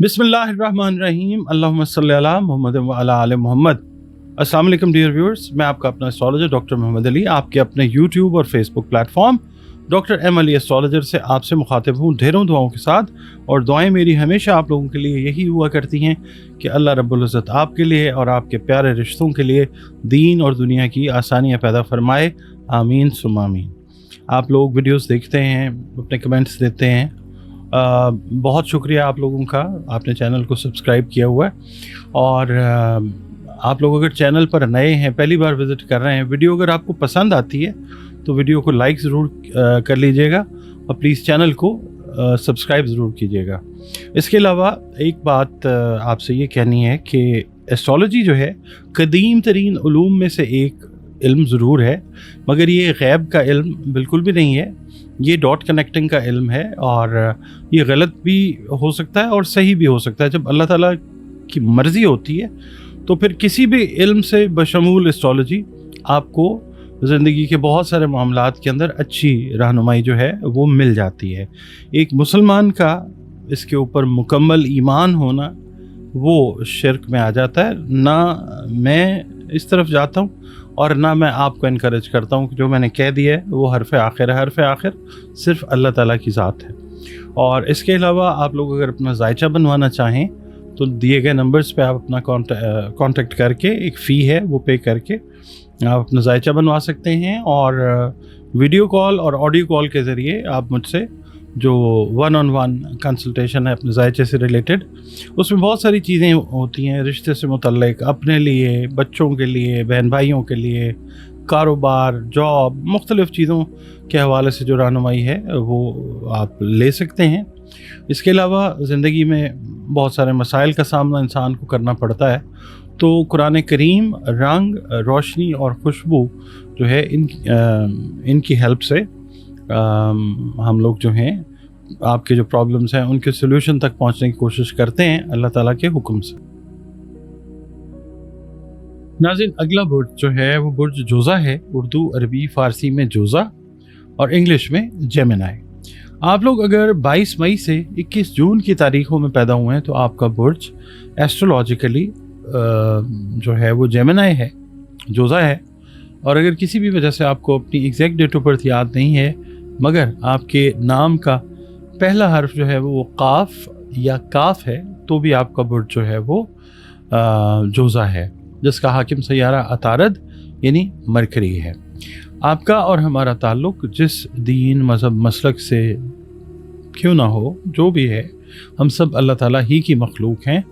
बिस्मिल्लाहिर्रहमानिर्रहीम अल्लाहुम्मा सल्ली अला मुहम्मद व अला आले मोहम्मद। अस्सलाम वालेकुम डियर व्यूअर्स, मैं आपका अपना एस्ट्रोलॉजर डॉक्टर मोहम्मद अली आपके अपने यूट्यूब और Facebook platform doctor M Ali astrologer से आपसे मुखातिब हूँ ढेरों दुआओं के साथ। और दुआएं मेरी हमेशा आप लोगों के लिए यही हुआ करती हैं कि अल्लाह रब्बुल इज़्ज़त आपके लिए और आपके प्यारे रिश्तों के लिए दीन और दुनिया की आसानियाँ पैदा फरमाए, आमीन सुम्मा आमीन। आप लोग वीडियोस देखते हैं, अपने कमेंट्स देते हैं, बहुत शुक्रिया आप लोगों का, आपने चैनल को सब्सक्राइब किया हुआ है। और आप लोग अगर चैनल पर नए हैं, पहली बार विज़िट कर रहे हैं, वीडियो अगर आपको पसंद आती है तो वीडियो को लाइक ज़रूर कर लीजिएगा और प्लीज़ चैनल को सब्सक्राइब ज़रूर कीजिएगा। इसके अलावा एक बात आपसे ये कहनी है कि एस्ट्रोलॉजी जो है कदीम तरीन उलूम में से एक इल्म ज़रूर है, मगर ये गैब का इल्म बिल्कुल भी नहीं है। ये डॉट कनेक्टिंग का इल्म है और ये गलत भी हो सकता है और सही भी हो सकता है। जब अल्लाह ताला की मर्ज़ी होती है तो फिर किसी भी इल्म से बशमूल एस्ट्रोलॉजी आपको ज़िंदगी के बहुत सारे मामलात के अंदर अच्छी रहनुमाई जो है वो मिल जाती है। एक मुसलमान का इसके ऊपर मुकम्मल ईमान होना वो शिर्क में आ जाता है। ना मैं इस तरफ जाता हूँ और ना मैं आपको इनकरेज करता हूँ कि जो मैंने कह दिया है वो हरफ आखिर है। हरफ आखिर सिर्फ अल्लाह ताला की ज़ात है। और इसके अलावा आप लोग अगर अपना जायचा बनवाना चाहें तो दिए गए नंबर्स पे आप अपना कांटेक्ट करके, एक फ़ी है वो पे करके आप अपना जायचा बनवा सकते हैं। और वीडियो कॉल और ऑडियो कॉल के ज़रिए आप मुझसे जो 1-on-1 कंसल्टेशन है अपने जायचे से रिलेटेड, उसमें बहुत सारी चीज़ें होती हैं रिश्ते से मुतल्लिक, अपने लिए, बच्चों के लिए, बहन भाइयों के लिए, कारोबार, जॉब, मुख्तलिफ़ चीज़ों के हवाले से जो रहनुमाई है वो आप ले सकते हैं। इसके अलावा ज़िंदगी में बहुत सारे मसाइल का सामना इंसान को करना पड़ता है, तो कुरान करीम, रंग, रोशनी और खुशबू जो है इनकी हेल्प से हम लोग जो हैं आपके जो प्रॉब्लम्स हैं उनके सल्यूशन तक पहुंचने की कोशिश करते हैं अल्लाह ताला के हुक्म से। नाज़रीन, अगला बुर्ज जो है वो बुर्ज जोज़ा है। उर्दू, अरबी, फ़ारसी में जोज़ा और इंग्लिश में जेमिनी। आप लोग अगर 22 मई से 21 जून की तारीखों में पैदा हुए हैं तो आपका बुर्ज एस्ट्रोलॉजिकली जो है वो जेमिनी है, जोज़ा है। और अगर किसी भी वजह से आपको अपनी एग्जैक्ट डेट ऑफ बर्थ याद नहीं है, मगर आपके नाम का पहला हर्फ जो है वो काफ या काफ है, तो भी आपका बुर्ज जो है वो जोज़ा है, जिसका हाकिम सैयारा अतारद यानी मरकरी है। आपका और हमारा ताल्लुक़ जिस दीन, मज़हब, मसलक से क्यों ना हो, जो भी है, हम सब अल्लाह ताला ही की मखलूक हैं।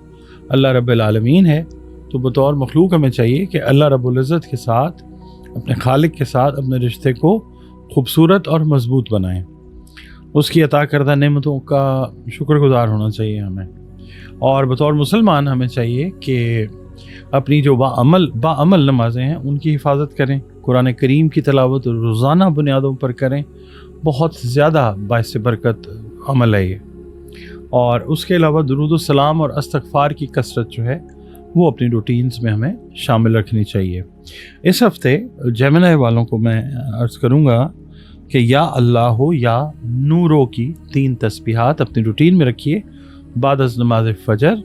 अल्लाह रब्बुल आलमीन है, तो बतौर मखलूक हमें चाहिए कि अल्लाह रब्बुल इज़्ज़त के साथ, अपने खालिक के साथ अपने रिश्ते को खूबसूरत और मज़बूत बनाएं। उसकी अता करदा नेमतों का शुक्रगुज़ार होना चाहिए हमें। और बतौर मुसलमान हमें चाहिए कि अपनी जो बाअमल नमाज़ें हैं उनकी हिफाजत करें, कुरान करीम की तिलावत रोज़ाना बुनियादों पर करें। बहुत ज़्यादा बाइस बरकत अमल है ये। और उसके अलावा दुरूद सलाम और इस्तग़फ़ार की कसरत जो है वो अपनी रूटीन्स में हमें शामिल रखनी चाहिए। इस हफ़्ते जेमिनी वालों को मैं अर्ज़ करूँगा कि या अल्लाह हो या नूरों की 3 तस्बीहात अपनी रूटीन में रखिए। बाद अज़ नमाज फ़जर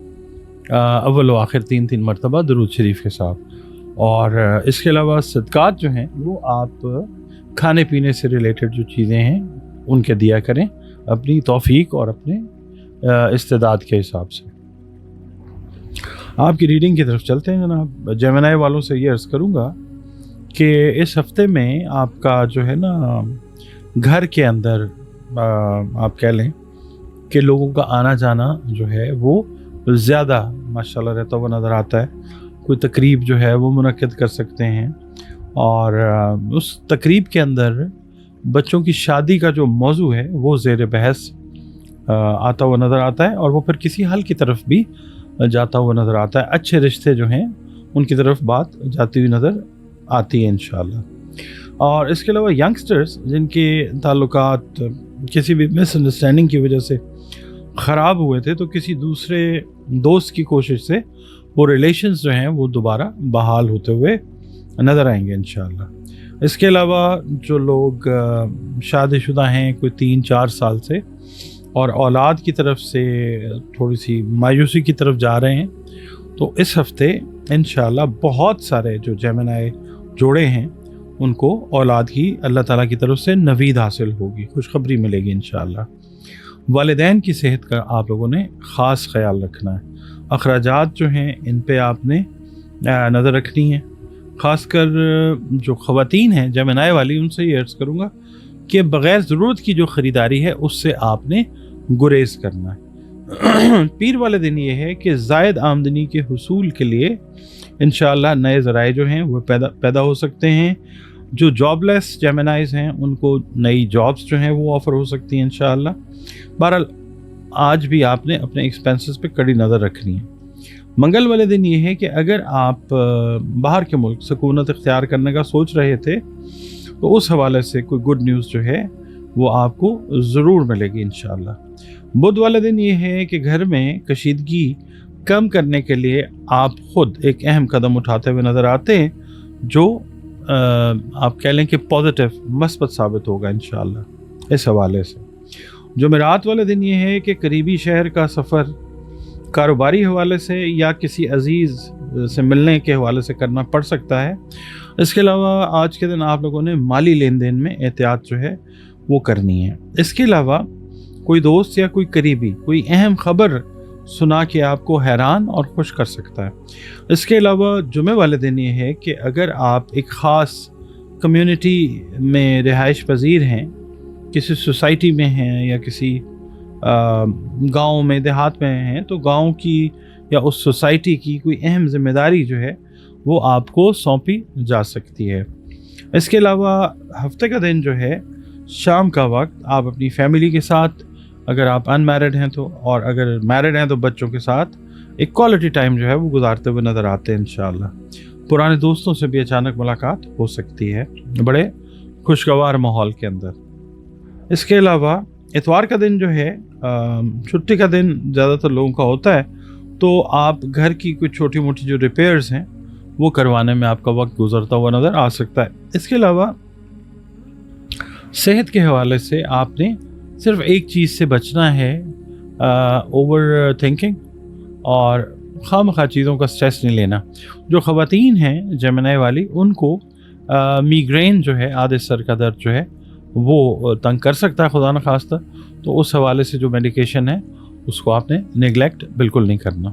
अव्वल व आखिर 3 मरतबा दुरूद शरीफ के साथ। और इसके अलावा सदक़ात जो हैं वो आप खाने पीने से रिलेटेड जो चीज़ें हैं उनके दिया करें, अपनी तौफ़ीक और अपने इस्तेदाद के हिसाब से। आपकी रीडिंग की तरफ चलते हैं जनाब। जेमिनी वालों से ये अर्ज़ करूँगा कि इस हफ़्ते में आपका जो है ना घर के अंदर आप कह लें कि लोगों का आना जाना जो है वो ज़्यादा माशाल्लाह रहता हुआ नज़र आता है। कोई तकरीब जो है वो मुनक्किद कर सकते हैं और उस तकरीब के अंदर बच्चों की शादी का जो मौजू है वो ज़ेर बहस आता हुआ नज़र आता है और वो फिर किसी हल की तरफ भी जाता हुआ नज़र आता है। अच्छे रिश्ते जो हैं उनकी तरफ बात जाती हुई नज़र आती है इंशाअल्लाह। और इसके अलावा यंगस्टर्स जिनके ताल्लुकात किसी भी मिसअंडरस्टैंडिंग की वजह से ख़राब हुए थे, तो किसी दूसरे दोस्त की कोशिश से वो रिलेशंस जो हैं वो दोबारा बहाल होते हुए नज़र आएंगे इंशाअल्लाह। इसके अलावा जो लोग शादीशुदा हैं, कोई 3-4 साल से, اور اولاد کی طرف سے تھوڑی سی مایوسی کی طرف جا رہے ہیں، تو اس ہفتے انشاءاللہ بہت سارے جو جیمنائی جوڑے ہیں ان کو اولاد کی اللہ تعالیٰ کی طرف سے نوید حاصل ہوگی، خوشخبری ملے گی انشاءاللہ۔ والدین کی صحت کا آپ لوگوں نے خاص خیال رکھنا ہے، اخراجات جو ہیں ان پہ آپ نے نظر رکھنی ہے، خاص کر جو خواتین ہیں جیمنائی والی، ان سے یہ عرض کروں گا کہ بغیر ضرورت کی جو خریداری ہے اس سے آپ نے گریز کرنا ہے۔ پیر والے دن یہ ہے کہ زائد آمدنی کے حصول کے لیے انشاءاللہ نئے ذرائع جو ہیں وہ پیدا ہو سکتے ہیں۔ جو جاب لیس جیمنائز ہیں ان کو نئی جابز جو ہیں وہ آفر ہو سکتی ہیں انشاءاللہ۔ بہرحال آج بھی آپ نے اپنے ایکسپینسز پہ کڑی نظر رکھنی ہے۔ منگل والے دن یہ ہے کہ اگر آپ باہر کے ملک سکونت اختیار کرنے کا سوچ رہے تھے تو اس حوالے سے کوئی گڈ نیوز جو ہے وہ آپ کو ضرور ملے گی انشاءاللہ۔ بدھ والے دن یہ ہے کہ گھر میں کشیدگی کم کرنے کے لیے آپ خود ایک اہم قدم اٹھاتے ہوئے نظر آتے ہیں جو آپ کہہ لیں کہ پازیٹیو مثبت ثابت ہوگا انشاءاللہ اس حوالے سے۔ جمعرات والے دن یہ ہے کہ قریبی شہر کا سفر کاروباری حوالے سے یا کسی عزیز سے ملنے کے حوالے سے کرنا پڑ سکتا ہے۔ اس کے علاوہ آج کے دن آپ لوگوں نے مالی لین دین میں احتیاط جو ہے وہ کرنی ہے۔ اس کے علاوہ کوئی دوست یا کوئی قریبی کوئی اہم خبر سنا کے آپ کو حیران اور خوش کر سکتا ہے۔ اس کے علاوہ جمعے والے دن یہ ہے کہ اگر آپ ایک خاص کمیونٹی میں رہائش پذیر ہیں، کسی سوسائٹی میں ہیں یا کسی گاؤں میں دیہات میں ہیں، تو گاؤں کی یا اس سوسائٹی کی کوئی اہم ذمہ داری جو ہے وہ آپ کو سونپی جا سکتی ہے۔ اس کے علاوہ ہفتے کا دن جو ہے شام کا وقت آپ اپنی فیملی کے ساتھ، اگر آپ ان میرڈ ہیں تو، اور اگر میرڈ ہیں تو بچوں کے ساتھ ایک کوالٹی ٹائم جو ہے وہ گزارتے ہوئے نظر آتے ہیں انشاءاللہ۔ پرانے دوستوں سے بھی اچانک ملاقات ہو سکتی ہے بڑے خوشگوار ماحول کے اندر۔ اس کے علاوہ اتوار کا دن جو ہے چھٹی کا دن زیادہ تر لوگوں کا ہوتا ہے، تو آپ گھر کی کچھ چھوٹی موٹی جو ریپیئرز ہیں وہ کروانے میں آپ کا وقت گزرتا ہوا نظر آ سکتا ہے۔ اس کے علاوہ صحت کے حوالے سے آپ نے صرف ایک چیز سے بچنا ہے، اوور تھنکنگ، اور خواہ مخواہ چیزوں کا سٹریس نہیں لینا۔ جو خواتین ہیں جیمنائی والی ان کو میگرین جو ہے، آدھے سر کا درد جو ہے وہ تنگ کر سکتا ہے خدا نخواستہ، تو اس حوالے سے جو میڈیکیشن ہے اس کو آپ نے نیگلیکٹ بالکل نہیں کرنا۔